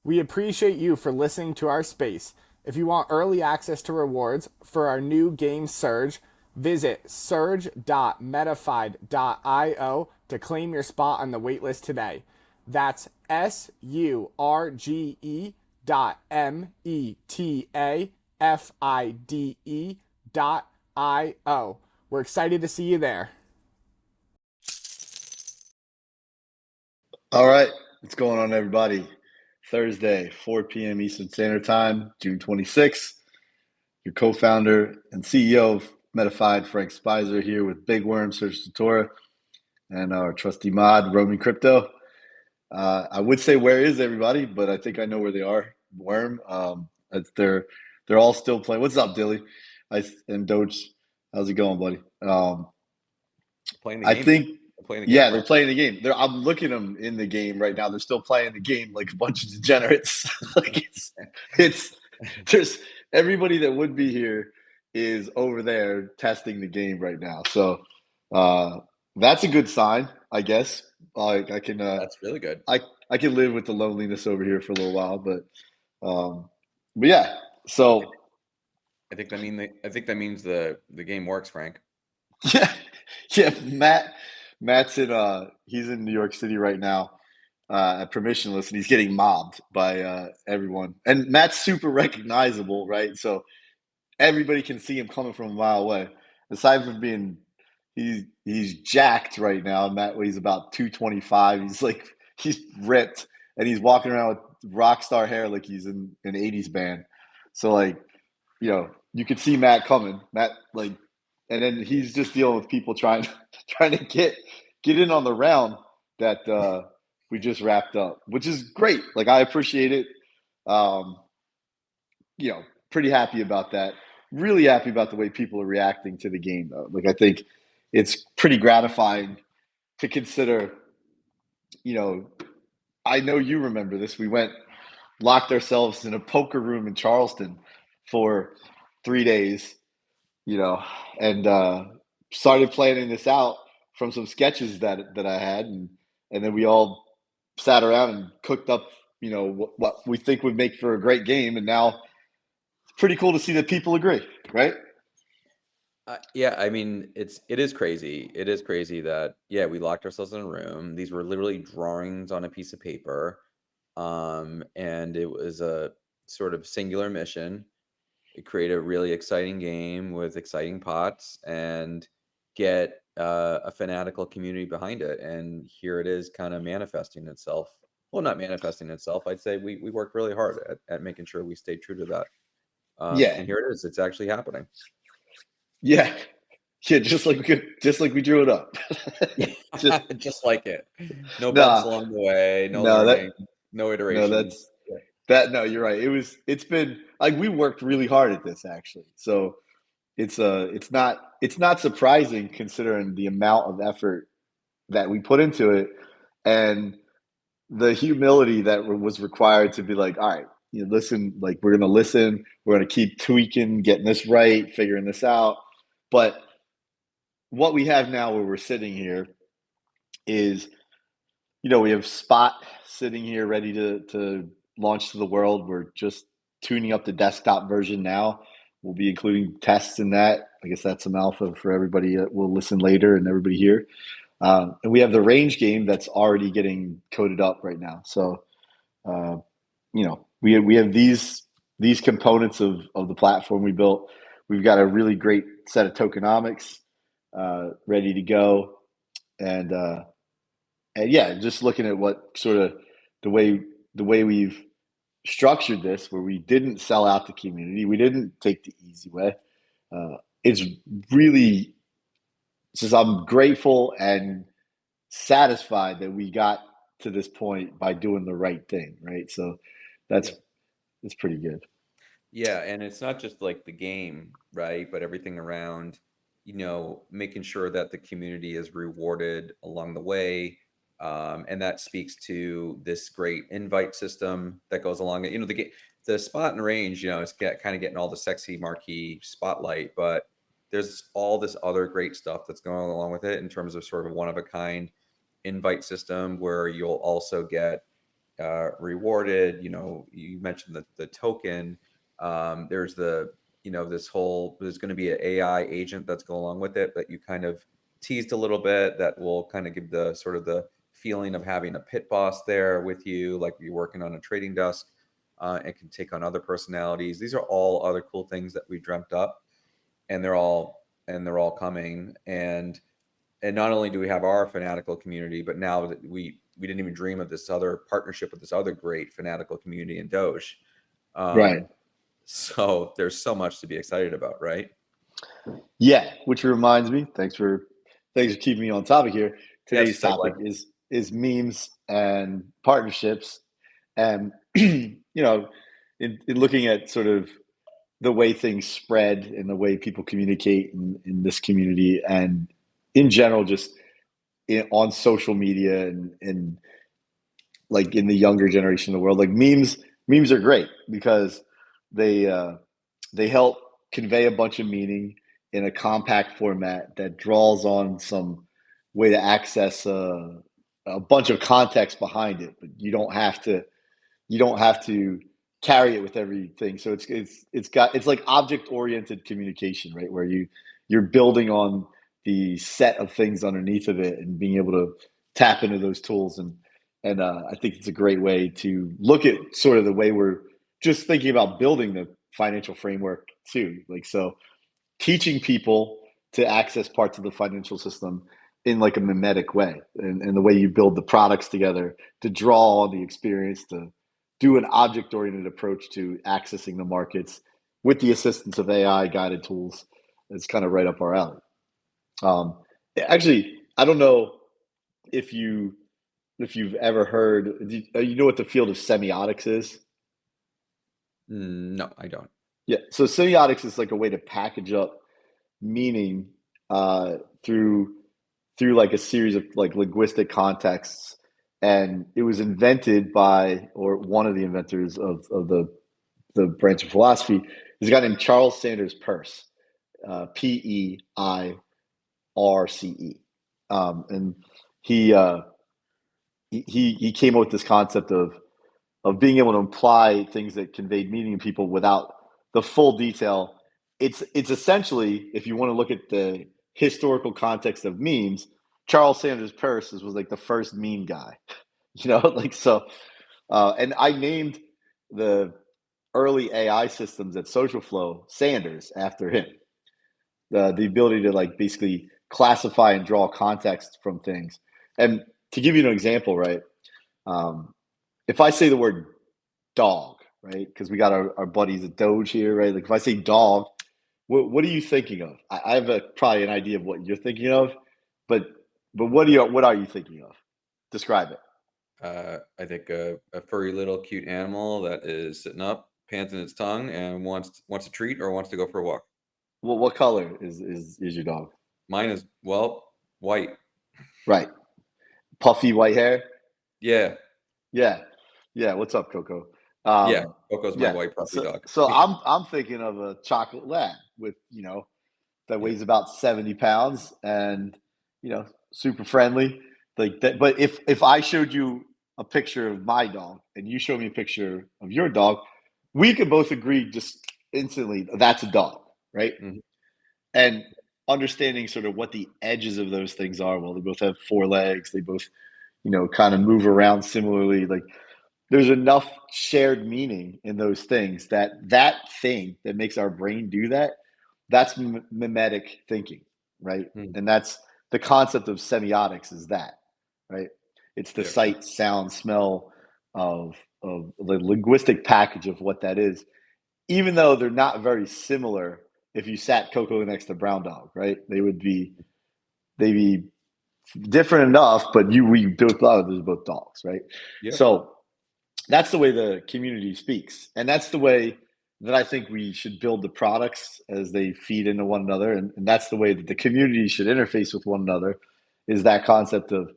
We appreciate you for listening to our space. If you want early access to rewards for our new game Surge, visit surge.metafide.io to claim your spot on the waitlist today. That's surge.metafide.io. We're excited to see you there. All right, what's going on, everybody? Thursday, 4 p.m. Eastern Standard Time, June 26th. Your co-founder and CEO of Metafide, Frank Speiser, here with Big Worm, Serge Satora, and our trusty mod, Roman Crypto. I would say where is everybody, but I think I know where they are. Worm, they're all still playing. What's up, Dilly? And Doge, how's it going, buddy? Playing the I game, dude. think They're playing the game, Yeah, bro. they're playing the game. I'm looking at them in the game right now. They're still playing the game like a bunch of degenerates. like it's there's everybody that would be here is over there testing the game right now. So uh, that's a good sign, I guess. Like That's really good. I I can live with the loneliness over here for a little while, um, but yeah. So I think that means the game works, Frank. yeah, yeah. Matt's in he's in New York City right now at permissionless, and he's getting mobbed by everyone. And Matt's super recognizable, right? So everybody can see him coming from a mile away. Aside from being, he's jacked right now. Matt weighs about 225. He's ripped, and he's walking around with rock star hair like he's in an '80s band. So you could see Matt coming. Matt and then he's just dealing with people trying trying to get in on the round that we just wrapped up, which is great. Like I appreciate it. Um, Pretty happy about that. Really happy about the way people are reacting to the game, though. Like I think it's pretty gratifying to consider. You know, I know you remember this. We went locked ourselves in a poker room in Charleston for 3 days. And started planning this out from some sketches that I had, and then we all sat around and cooked up, what we think would make for a great game, and now it's pretty cool to see that people agree, right? Yeah, I mean, it is crazy. It is crazy that we locked ourselves in a room. These were literally drawings on a piece of paper, and it was a sort of singular mission. Create a really exciting game with exciting pots and get a fanatical community behind it. And here it is kind of manifesting itself. Well, not manifesting itself. I'd say we worked really hard at making sure we stayed true to that. Yeah, And here it is. It's actually happening. yeah, yeah. Just like we drew it up. just Just like it. No bumps nah, along the way, no no that learning, no no iterations. that's that no, you're right. It's been like we worked really hard at this actually. So it's not surprising considering the amount of effort that we put into it and the humility that was required to be like, all right, listen, like we're gonna listen, we're gonna keep tweaking, getting this right, figuring this out. But what we have now, where we're sitting here, is we have Spot sitting here ready to launch to the world. We're just tuning up the desktop version now. We'll be including tests in that. I guess that's some alpha for everybody that will listen later and everybody here. And we have the range game that's already getting coded up right now. So, uh, we have these components of the platform we built. We've got a really great set of tokenomics ready to go, and yeah, just looking at what sort of the way the way we've structured this, where we didn't sell out the community, we didn't take the easy way. It's really just I'm grateful and satisfied that we got to this point by doing the right thing, right? So that's Yeah. it's pretty good. Yeah, and it's not just like the game, right? But everything around, making sure that the community is rewarded along the way. And that speaks to this great invite system that goes along it. The spot and range, it's kind of getting all the sexy marquee spotlight, but there's all this other great stuff that's going along with it in terms of sort of one of a kind invite system where you'll also get rewarded. You mentioned the token. There's there's going to be an AI agent that's going along with it that you kind of teased a little bit, that will kind of give the sort of the feeling of having a pit boss there with you, like you're working on a trading desk, and can take on other personalities. These are all other cool things that we dreamt up, and they're all coming. And not only do we have our fanatical community, but now that we didn't even dream of this other partnership with this other great fanatical community in Doge. Right. So there's so much to be excited about, right? Yeah, which reminds me, thanks for keeping me on topic here. Today's Yes, topic is memes and partnerships, and in looking at sort of the way things spread and the way people communicate in this community, and in general, just on social media and like in the younger generation of the world, like memes are great because they help convey a bunch of meaning in a compact format that draws on some way to access a bunch of context behind it, but you don't have to carry it with everything. So it's like object oriented communication, right? Where you're building on the set of things underneath of it and being able to tap into those tools. And I think it's a great way to look at sort of the way we're just thinking about building the financial framework too. Like, so teaching people to access parts of the financial system in like a mimetic way, and the way you build the products together to draw on the experience, to do an object-oriented approach to accessing the markets with the assistance of AI guided tools. It's kind of right up our alley. Um, Actually, I don't know if you've ever heard. You know what the field of semiotics is? No, I don't. Yeah. So semiotics is like a way to package up meaning through like a series of like linguistic contexts, and it was invented by, or one of the inventors of the branch of philosophy is a guy named Charles Sanders Peirce, Peirce, and he he came up with this concept of being able to imply things that conveyed meaning to people without the full detail. It's essentially, if you want to look at the historical context of memes, Charles Sanders Peirce was like the first meme guy, like so. And I named the early AI systems at Social Flow Sanders after him. The ability to like basically classify and draw context from things. And to give you an example, right? Um, if I say the word dog, right? Because we got our buddies at Doge here, right? Like if I say dog, what are you thinking of? I have probably an idea of what you're thinking of, but what are you thinking of? Describe it. I think a furry little cute animal that is sitting up, panting its tongue, and wants a treat or wants to go for a walk. Well, what color is your dog? Mine is, white. Right, puffy white hair. Yeah, Yeah, yeah. What's up, Coco? yeah. Coco's my Yeah. white puppy So dog. so I'm thinking of a chocolate lab with that Yeah. weighs about 70 pounds and super friendly like that. But if I showed you a picture of my dog and you showed me a picture of your dog, we could both agree just instantly that's a dog, right? Mhm. And understanding sort of what the edges of those things are. Well, they both have four legs, they both kind of move around similarly. Like there's enough shared meaning in those things that thing that makes our brain do that, that's mimetic thinking, right? Mm. And that's the concept of semiotics, is that, right? It's the Yeah. sight, sound, smell of the linguistic package of what that is, even though they're not very similar. If you sat Coco next to Brown Dog, right, they'd be different enough, but we both thought those are both dogs, right? Yeah. So that's the way the community speaks, and that's the way that I think we should build the products as they feed into one another, and that's the way that the community should interface with one another, is that concept of,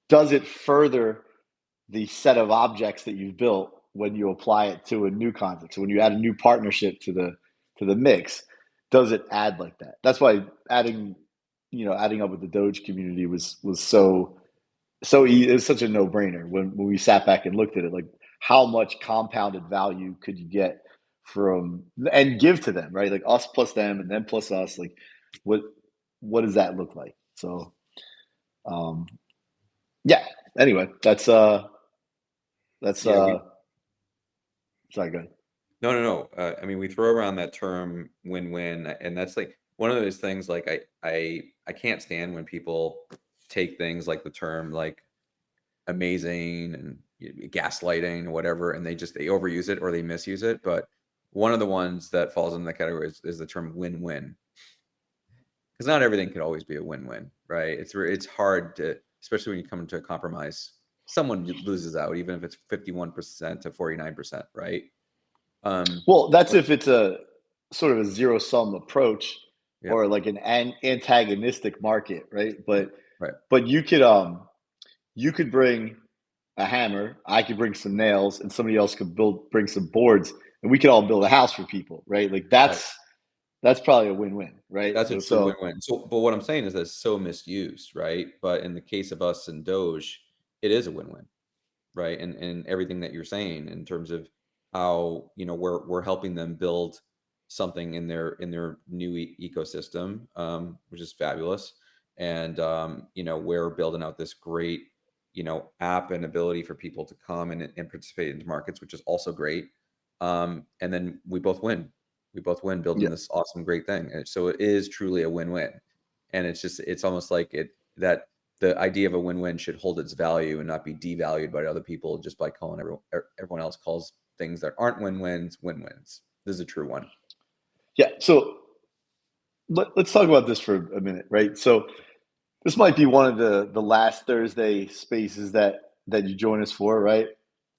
does it further the set of objects that you've built when you apply it to a new context? So when you add a new partnership to the mix, does it add like that? That's why adding up with the Doge community was so so it was such a no-brainer when we sat back and looked at it, like how much compounded value could you get from and give to them, right? Like us plus them and then plus us, like what what does that look like? So um yeah. Anyway, that's Yeah, we sorry, go ahead. no, no, no. I mean, we throw around that term win-win, and that's like one of those things. Like I can't stand when people take things like the term like amazing and gaslighting or whatever, and they overuse it or they misuse it. But one of the ones that falls in that category is the term win-win, because not everything could always be a win-win, right? It's hard to, especially when you come into a compromise. Someone loses out, even if it's 51% to 49%, right? Well, that's But if it's a sort of a zero sum approach yeah, or like an antagonistic market, right? right. But you could bring a hammer, I could bring some nails, and somebody else could bring some boards, and we could all build a house for people, right? Like Right. that's probably a win-win, right? That's a true So win-win. So, but what I'm saying is that it's so misused, right? But in the case of us and Doge, it is a win-win, right? And everything that you're saying in terms of how, we're helping them build something in their new ecosystem, which is fabulous. And we're building out this great, app and ability for people to come and participate in markets, which is also great. And then we both win building yeah, this awesome great thing, and so it is truly a win-win. And it's almost like it that the idea of a win-win should hold its value and not be devalued by other people just by calling everyone else calls things that aren't win-wins win-wins. This is a true one. yeah. So let's talk about this for a minute, right? So this might be one of the last Thursday spaces that you join us for, right?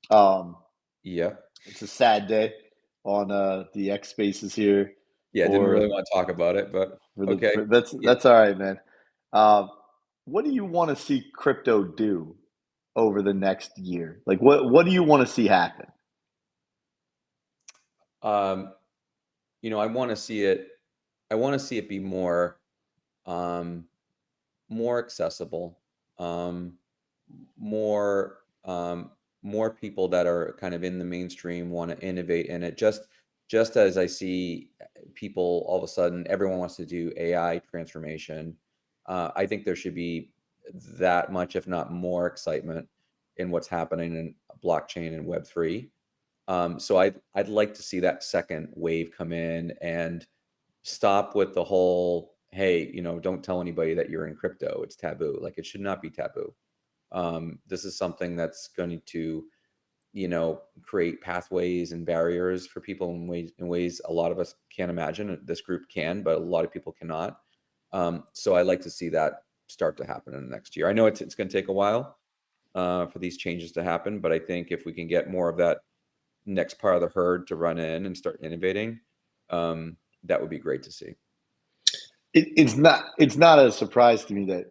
Um, Yeah. it's a sad day on the X spaces here Yeah, didn't really for want to talk about it, but for the okay. for, Yeah. that's all right, man. Um, what do you want to see crypto do over the next year? Like, what do you want to see happen? Um, I want to see it. I want to see it be um, more accessible, um, more more people that are kind of in the mainstream want to innovate in it. Just as I see people all of a sudden, everyone wants to do AI transformation. I think there should be that much, if not more, excitement in what's happening in blockchain and Web3. So I'd like to see that second wave come in and stop with the whole, hey, don't tell anybody that you're in crypto, it's taboo. Like, it should not be taboo. This is something that's going to create pathways and barriers for people in ways a lot of us can't imagine. This group can, but a lot of people cannot. So I like to see that start to happen in the next year. I know it's going to take a while for these changes to happen, but I think if we can get more of that next part of the herd to run in and start innovating, that would be great to see. It's not a surprise to me that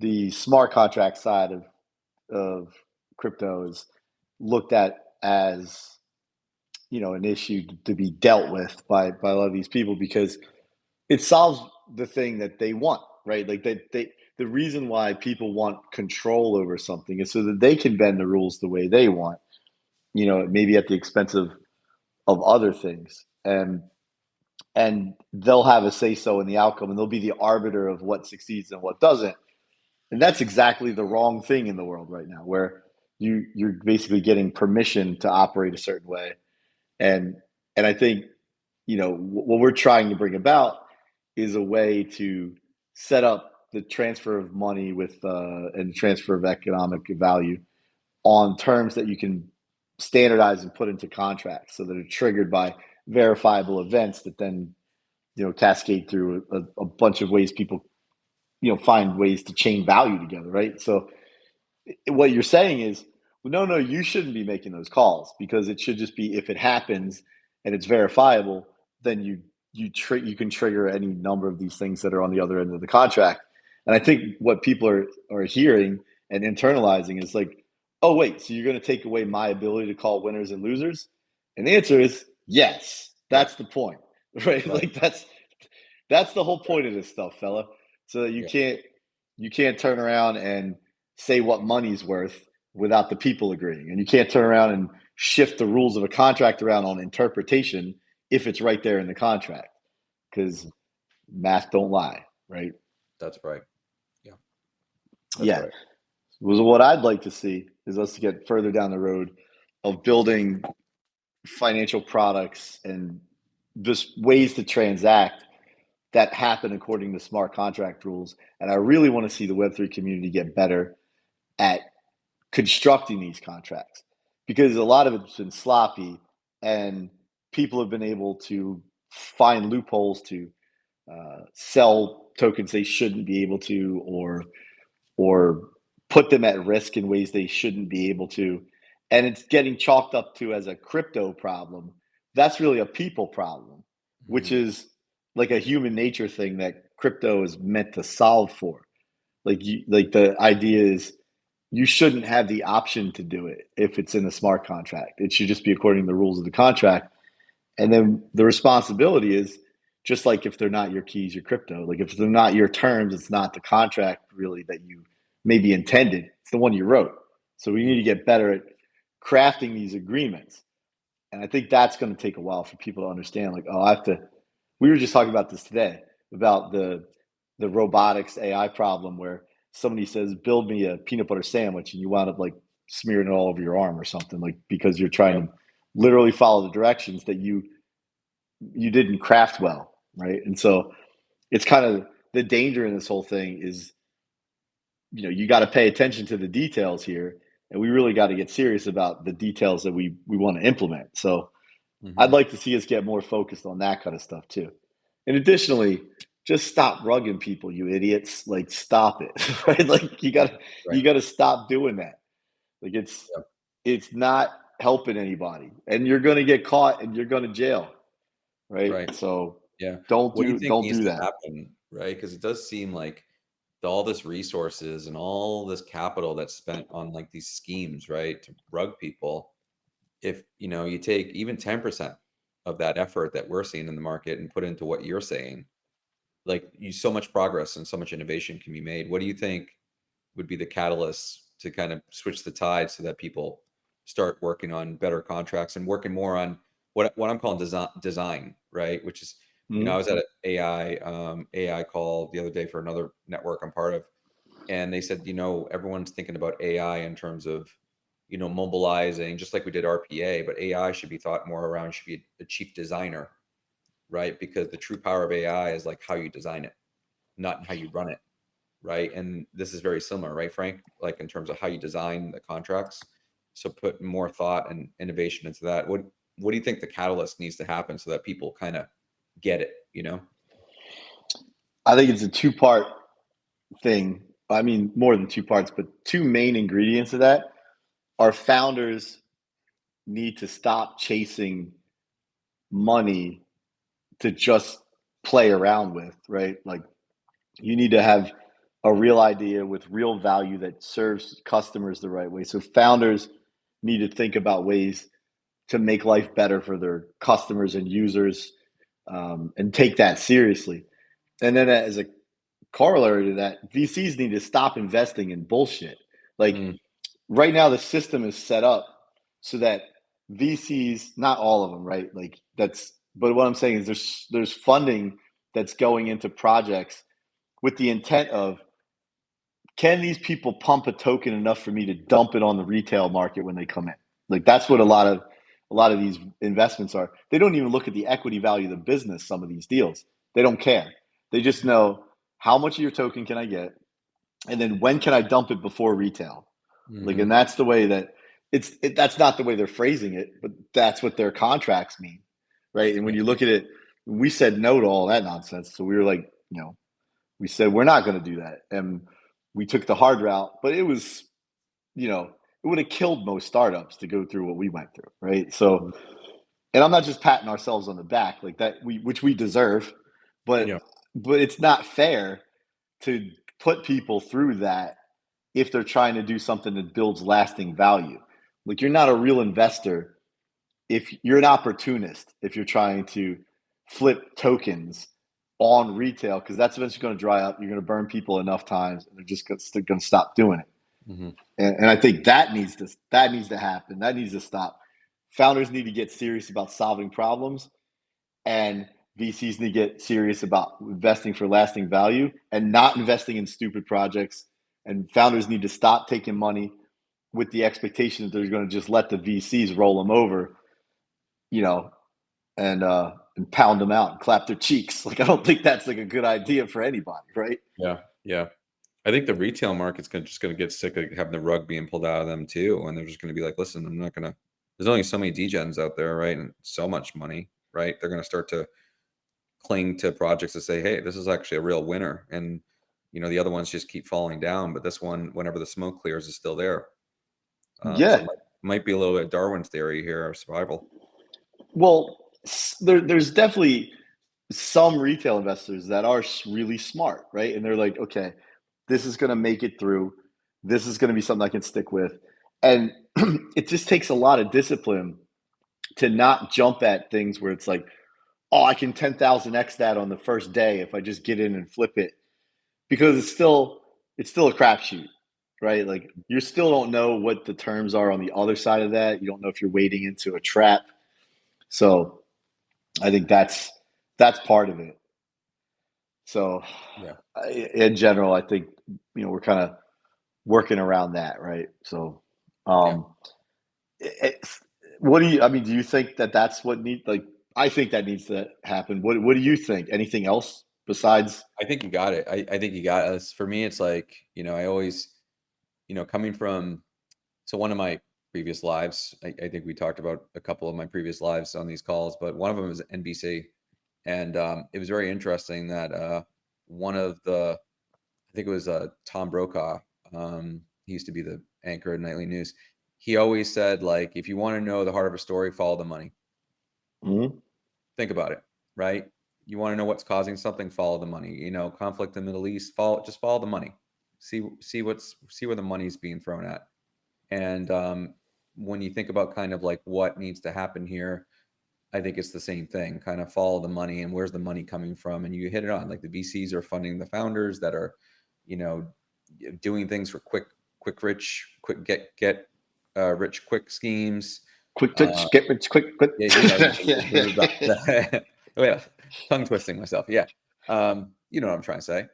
the smart contract side of crypto is looked at as an issue to be dealt with by a lot of these people because it solves the thing that they want, right? Like they the reason why people want control over something is so that they can bend the rules the way they want, maybe at the expense of other things. And they'll have a say so in the outcome and they'll be the arbiter of what succeeds and what doesn't. And that's exactly the wrong thing in the world right now, where you're basically getting permission to operate a certain way. And and I think, what we're trying to bring about is a way to set up the transfer of money with and transfer of economic value on terms that you can standardize and put into contracts so that are triggered by verifiable events that then cascade through a bunch of ways people find ways to chain value together, right? So what you're saying is, well, no, you shouldn't be making those calls because it should just be if it happens and it's verifiable, then you can trigger any number of these things that are on the other end of the contract. And I think what people are hearing and internalizing is like, oh wait, so you're going to take away my ability to call winners and losers? And the answer is yes. Right. That's the point, right? Right. Like that's the whole point of this stuff, fella. So that Yeah. you can't turn around and say what money's worth without the people agreeing. And you can't turn around and shift the rules of a contract around on interpretation if it's right there in the contract, because math don't lie, right? That's right. Yeah. Yeah. Right. What I'd like to see is us to get further down the road of building financial products and just ways to transact that happen according to smart contract rules. And I really want to see the Web3 community get better at constructing these contracts, because a lot of it's been sloppy and people have been able to find loopholes to sell tokens they shouldn't be able to, or put them at risk in ways they shouldn't be able to. And it's getting chalked up to as a crypto problem. That's really a people problem, which is like a human nature thing that crypto is meant to solve for. Like the idea is you shouldn't have the option to do it if it's in a smart contract. It should just be according to the rules of the contract. And then the responsibility is just like if they're not your keys, your crypto. Like if they're not your terms, it's not the contract really that you maybe intended. It's the one you wrote. So we need to get better at crafting these agreements. And I think that's going to take a while for people to understand. Like, oh, I have to. We were just talking about this today about the robotics AI problem where somebody says, "Build me a peanut butter sandwich," and you wound up like smearing it all over your arm or something, like because you're trying to literally follow the directions that you didn't craft well, right? And so it's kind of the danger in this whole thing is, you got to pay attention to the details here, and we really got to get serious about the details that we want to implement. So I'd like to see us get more focused on that kind of stuff too. And additionally, just stop rugging people, you idiots. Like, stop it, right? Like you gotta stop doing that. Like it's not helping anybody, and you're gonna get caught and you're gonna jail, right? So Yeah. don't What do you think needs do to that. happen, right? Because it does seem like all this resources and all this capital that's spent on like these schemes, right, to rug people. If you take even 10% of that effort that we're seeing in the market and put into what you're saying, like so much progress and so much innovation can be made. What do you think would be the catalyst to kind of switch the tide so that people start working on better contracts and working more on what I'm calling design, right? Which is, I was at an AI call the other day for another network I'm part of, and they said, everyone's thinking about AI in terms of, mobilizing, just like we did RPA, but AI should be thought more around, should be a chief designer, right? Because the true power of AI is like how you design it, not how you run it, right? And this is very similar, right, Frank? Like in terms of how you design the contracts. So put more thought and innovation into that. What do you think the catalyst needs to happen so that people kind of get it, I think it's a two-part thing. I mean, more than two parts, but two main ingredients of that are founders need to stop chasing money to just play around with, right? Like you need to have a real idea with real value that serves customers the right way. So founders need to think about ways to make life better for their customers and users, and take that seriously. And then as a corollary to that, VCs need to stop investing in bullshit. Like right now, the system is set up so that VCs, not all of them, right? Like but what I'm saying is there's funding that's going into projects with the intent of, can these people pump a token enough for me to dump it on the retail market when they come in? Like that's what a lot of these investments are. They don't even look at the equity value of the business. Some of these deals, they don't care. They just know, how much of your token can I get, and then when can I dump it before retail? Like, and that's the way that that's not the way they're phrasing it, but that's what their contracts mean, right? And when you look at it, we said no to all that nonsense. So we were like, we said we're not going to do that, and we took the hard route. But it was, it would have killed most startups to go through what we went through, right? So, and I'm not just patting ourselves on the back like that, which we deserve, but it's not fair to put people through that if they're trying to do something that builds lasting value. Like, you're not a real investor if you're an opportunist, if you're trying to flip tokens on retail, because that's eventually going to dry up. You're going to burn people enough times, and they're just going to stop doing it. Mm-hmm. And I think that needs to happen. That needs to stop. Founders need to get serious about solving problems, and VCs need to get serious about investing for lasting value and not investing in stupid projects. And founders need to stop taking money with the expectation that they're going to just let the VCs roll them over, you know, and pound them out and clap their cheeks. Like, I don't think that's like a good idea for anybody, right? Yeah, yeah. I think the retail market's just going to get sick of having the rug being pulled out of them too, and they're just going to be like, "Listen, I'm not going to." There's only so many degens out there, right? And so much money, right? They're going to start to cling to projects that say, "Hey, this is actually a real winner," and the other ones just keep falling down, but this one, whenever the smoke clears, is still there. So Yeah. it might be a little bit of Darwin's theory here of survival. Well, there's definitely some retail investors that are really smart, right? And they're like, okay, this is going to make it through. This is going to be something I can stick with. And it just takes a lot of discipline to not jump at things where it's like, oh, I can 10,000x that on the first day if I just get in and flip it, because it's still a crapshoot, right? Like, you still don't know what the terms are on the other side of that. You don't know if you're wading into a trap. So I think that's part of it. So Yeah. in general, I think, we're kind of working around that, right? So, Yeah. what do you think that that's what I think that needs to happen. What do you think? Anything else besides? I think you got it. I think you got us. For me, it's like, I always, coming from, so one of my previous lives, I think we talked about a couple of my previous lives on these calls, but one of them was NBC. And it was very interesting that one of the, I think it was Tom Brokaw. He used to be the anchor at Nightly News. He always said, like, if you want to know the heart of a story, follow the money. Mm-hmm. Think about it, right? You want to know what's causing something, follow the money. Conflict in the Middle East, just follow the money. See where the money's being thrown at. And when you think about kind of like what needs to happen here, I think it's the same thing. Kind of follow the money, and where's the money coming from? And you hit it on. Like, the VCs are funding the founders that are, doing things for quick rich, quick get rich quick schemes. Quick touch, get rich quick. Yeah, Yeah. yeah, tongue twisting myself. Yeah, you know what I'm trying to say.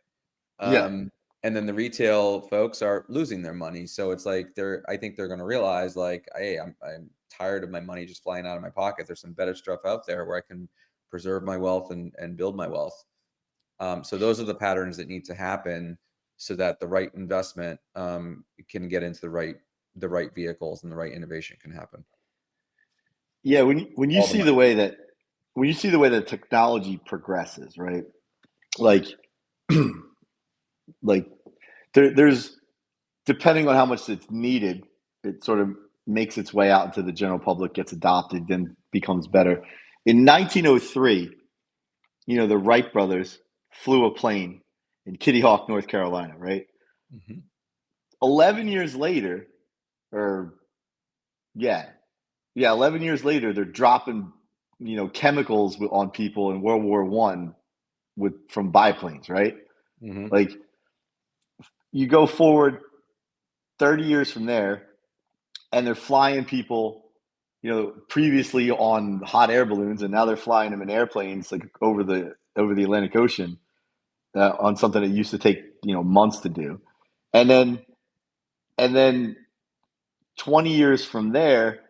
Yeah. And then the retail folks are losing their money, so it's like I think they're going to realize, like, hey, I'm tired of my money just flying out of my pocket. There's some better stuff out there where I can preserve my wealth and build my wealth. So those are the patterns that need to happen so that the right investment can get into the right vehicles and the right innovation can happen. Yeah, when you All the see money. the way that technology progresses, right? Like, like there's, depending on how much it's needed, it sort of makes its way out into the general public, gets adopted, then becomes better. In 1903, the Wright brothers flew a plane in Kitty Hawk, North Carolina, right? Mm-hmm. 11 years later, or yeah, 11 years later, they're dropping, chemicals on people in World War One from biplanes, right? Mm-hmm. Like, you go forward 30 years from there, and they're flying people, previously on hot air balloons, and now they're flying them in airplanes, like over the Atlantic Ocean, on something that used to take months to do, and then 20 years from there,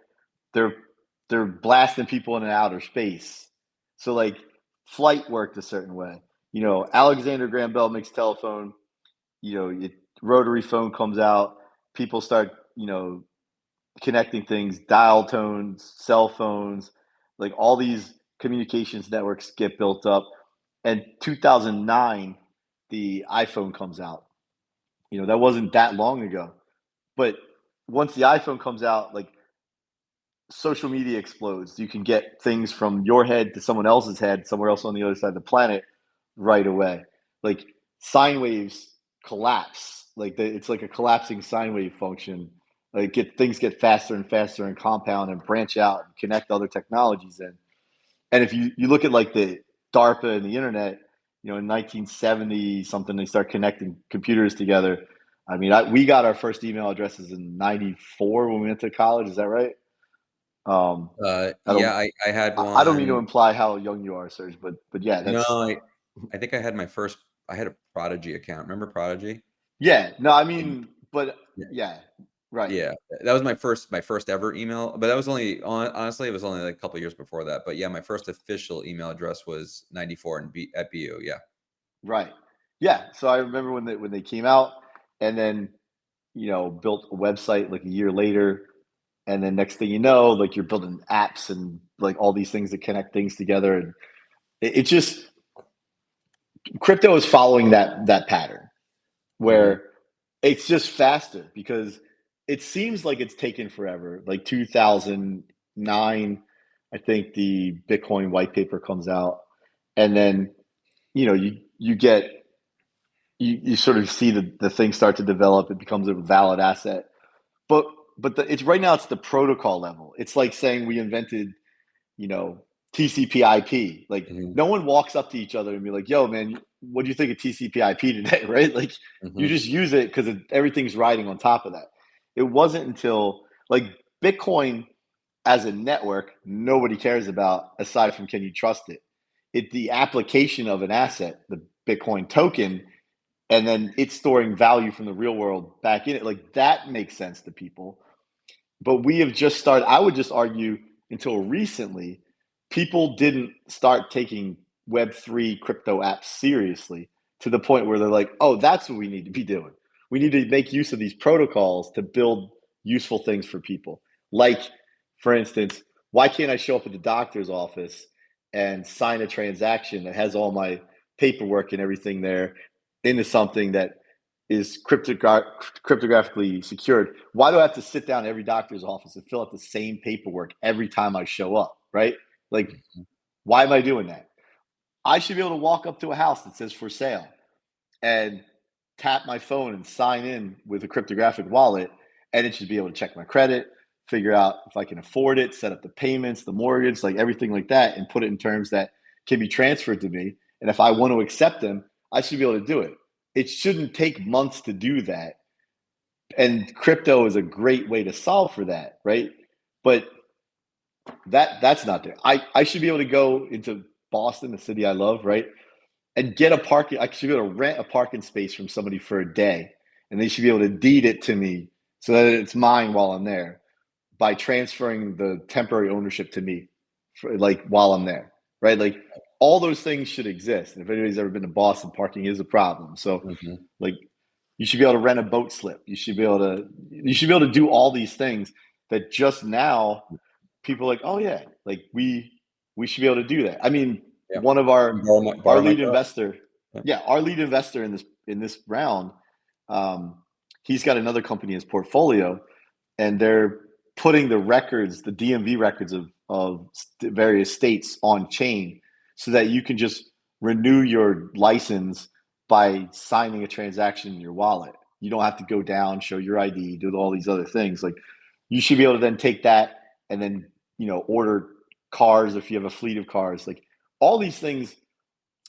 they're blasting people into outer space. So, like, flight worked a certain way. Alexander Graham Bell makes telephone. Rotary phone comes out. People start connecting things, dial tones, cell phones, like all these communications networks get built up. And 2009, the iPhone comes out. That wasn't that long ago. But once the iPhone comes out, like, social media explodes. You can get things from your head to someone else's head somewhere else on the other side of the planet right away. Like, sine waves collapse. Like, it's like a collapsing sine wave function. Like, things get faster and faster and compound and branch out and connect other technologies in. And if you look at, like, the DARPA and the internet, in 1970 something, they start connecting computers together. I mean, we got our first email addresses in '94 when we went to college. Is that right? I don't. Yeah, I had I don't mean to one. imply how young you are, Serge, but yeah, No, that's I think I had my first. I had a Prodigy account. Remember Prodigy? yeah. No, I And mean, but yeah, yeah, right, yeah, that was my first ever email. But that was only honestly, it was only like a couple years before that. But yeah, my first official email address was 94 and at BU. Yeah. right, yeah. So I remember when they came out, and then built a website like a year later, and then next thing you know, like you're building apps and like all these things that connect things together, and it just crypto is following that pattern Hmm. where it's just faster because it seems like it's taken forever. Like 2009, I think the Bitcoin white paper comes out, and then you get you sort of see the thing start to develop. It becomes a valid asset, but it's right now it's the protocol level. It's like saying we invented you know, TCP/IP. Like Hmm. no one walks up to each other and be like, "Yo, man, what do you think of TCP/IP today?" Right? Like you Hmm. just use it because everything's riding on top of that. It wasn't until like Bitcoin as a network, nobody cares about aside from can you trust it. The application of an asset, the Bitcoin token, and then it's storing value from the real world back in it. Like that makes sense to people, but we have just started. I would just argue until recently, people didn't start taking Web3 crypto apps seriously to the point where they're like, oh, that's what we need to be doing. We need to make use of these protocols to build useful things for people. Like, for instance, why can't I show up at the doctor's office and sign a transaction that has all my paperwork and everything there into something that is cryptographically secured? Why do I have to sit down at every doctor's office and fill out the same paperwork every time I show up? Right? Like, why am I doing that? I should be able to walk up to a house that says for sale and tap my phone and sign in with a cryptographic wallet, and it should be able to check my credit, figure out if I can afford it, set up the payments, the mortgage, like everything like that, and put it in terms that can be transferred to me. And if I want to accept them, I should be able to do it. It shouldn't take months to do that, and crypto is a great way to solve for that, right? But that's not there. I should be able to go into Boston, the city I love, right, and get a parking. I should be able to rent a parking space from somebody for a day, and they should be able to deed it to me so that it's mine while I'm there by transferring the temporary ownership to me, for, like while I'm there, right? Like all those things should exist. And if anybody's ever been to Boston, parking is a problem. So, Hmm. like, you should be able to rent a boat slip. You should be able to do all these things that just now people are like, oh yeah, like we should be able to do that. I mean, Yeah. one of our Borrow my lead car. investor, Yeah. yeah, our lead investor in this round, um, he's got another company in his portfolio, and they're putting the records, the DMV records of various states on chain so that you can just renew your license by signing a transaction in your wallet. You don't have to go down, show your ID, do all these other things. Like you should be able to then take that and then, order cars if you have a fleet of cars. Like all these things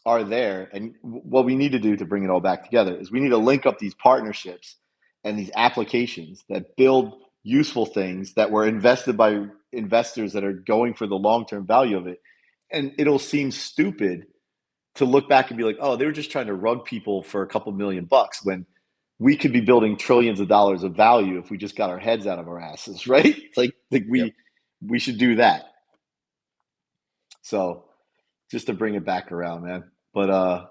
are there. And what we need to do to bring it all back together is we need to link up these partnerships and these applications that build useful things that were invested by investors that are going for the long-term value of it. And it'll seem stupid to look back and be like, oh, they were just trying to rug people for a couple $1,000,000 when we could be building trillions of dollars of value if we just got our heads out of our asses, right? Like Yep. we should do that. So just to bring it back around, man. But Yeah.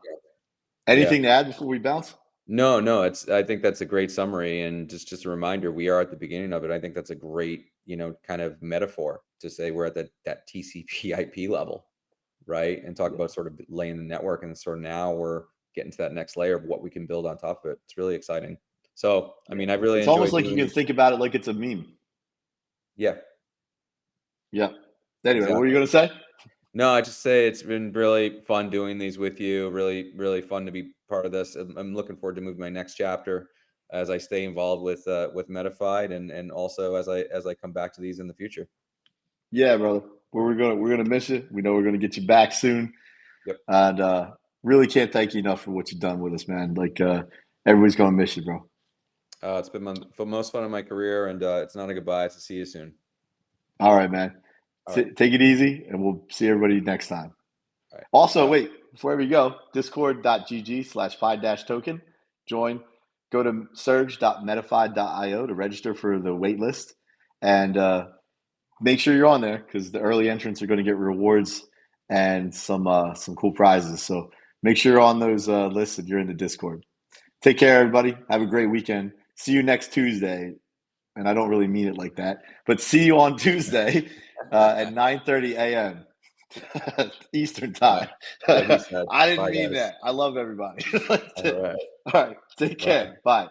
anything to add before we bounce? No, no, I think that's a great summary, and just a reminder, we are at the beginning of it. I think that's a great, kind of metaphor to say we're at that TCP/IP level, right? And talk Yeah. about sort of laying the network, and sort of now we're getting to that next layer of what we can build on top of it. It's really exciting. So, I Yeah. mean, I really It's almost enjoyed like you doing can these. think about it like it's a meme. Yeah, Yeah. Anyway, what were you exactly. going to say? No, I just say it's been really fun doing these with you. Really, really fun to be part of this. I'm looking forward to moving my next chapter as I stay involved with Metafide, and also as I come back to these in the future. Yeah, brother. Well, we're gonna miss you. We know we're gonna get you back soon, Yep. and really can't thank you enough for what you've done with us, man. Like everybody's gonna miss you, bro. It's been the most fun of my career, and it's not a goodbye. It's a see you soon. All right, man. All right. Take it easy, and we'll see everybody next time. All right. Also, Bye. wait, before we go, discord.gg/5-token. Join. Go to surge.metafide.io to register for the wait list. And make sure you're on there because the early entrants are going to get rewards and some cool prizes. So make sure you're on those lists and you're in the Discord. Take care, everybody. Have a great weekend. See you next Tuesday. And I don't really mean it like that, but see you on Tuesday at 9:30 a.m. Eastern time. What he said. I didn't Bye, mean guys. that. I love everybody. All right. All right. Take care. Bye.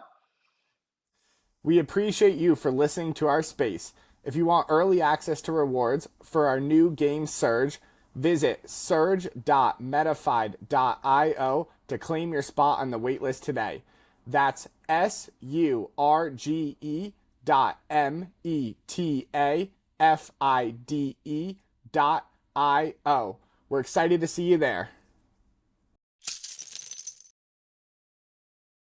We appreciate you for listening to our space. If you want early access to rewards for our new game Surge, visit surge.metafide.io to claim your spot on the waitlist today. That's surge.metafide.io. We're excited to see you there.